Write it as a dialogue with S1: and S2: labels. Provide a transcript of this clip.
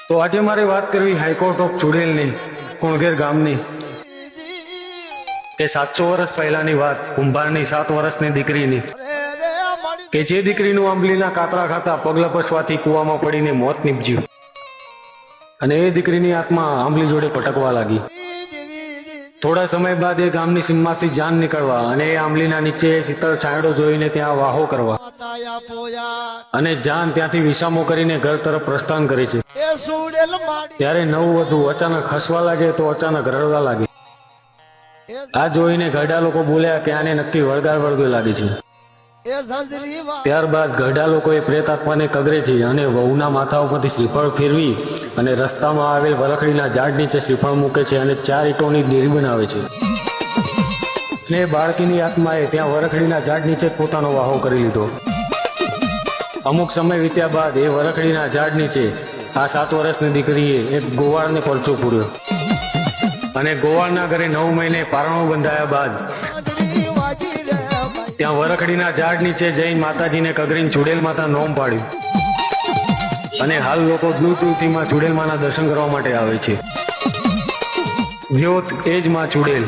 S1: તો આજે મારે વાત કરવી હાઈકોર્ટ ઓફ ચુડેલની, કુણગેર ગામની, કે 700 વર્ષ પહેલાની વાત, કુંભારની 7 વર્ષની દીકરીની, કે જે દીકરીનું આંબલીના કાતરા ખાતા પગ લપસવાથી કૂવામાં પડીને મોત નીપજ્યું અને એ દીકરીની આત્મા આંબલી જોડે પટકવા લાગી. થોડા સમય બાદ એ ગામની સીમમાંથી જાન નીકળવા અને એ આંબલીના નીચે શીતળ છાંયડો જોઈને ત્યાં વાહો કરવા અને જાન ત્યાંથી વિસામો કરીને ઘર તરફ પ્રસ્થાન કરે છે. ત્યારે નવવધુ અચાનક હસવા લાગે તો અચાનક રડવા લાગે. આ જોઈને ઘરડા લોકો બોલ્યા કે આને નક્કી વળગાડ લાગે છે. ત્યારબાદ ઘરડા લોકોએ પ્રેતાત્માને કગરે છે અને વહુના માથા ઉપરથી શ્રીફળ ફેરવી અને રસ્તામાં આવેલ વરખડીના ઝાડ નીચે શ્રીફળ મૂકે છે અને 4 ઈંટોની ડેરી બનાવે છે. અને બાળકીની આત્માએ ત્યાં વરખડીના ઝાડ નીચે જ પોતાનો વાહો કરી લીધો. અમુક સમય વીત્યા બાદ એ વરખડીના ઝાડ નીચે આ 7 વર્ષની દીકરીએ એક ગોવાળને પરચો પૂર્યો અને ગોવાળના ઘરે 9 મહિને પારણું બંધાયા બાદ ત્યાં વરખડીના ઝાડ નીચે જઈ માતાજીને કગરીને ચુડેલ માતા નોમ પાડ્યું અને હાલ લોકો દૂર દૂરથી માં ચુડેલ માના દર્શન કરવા માટે આવે છે. જ્યોત એ જ માં ચુડેલ.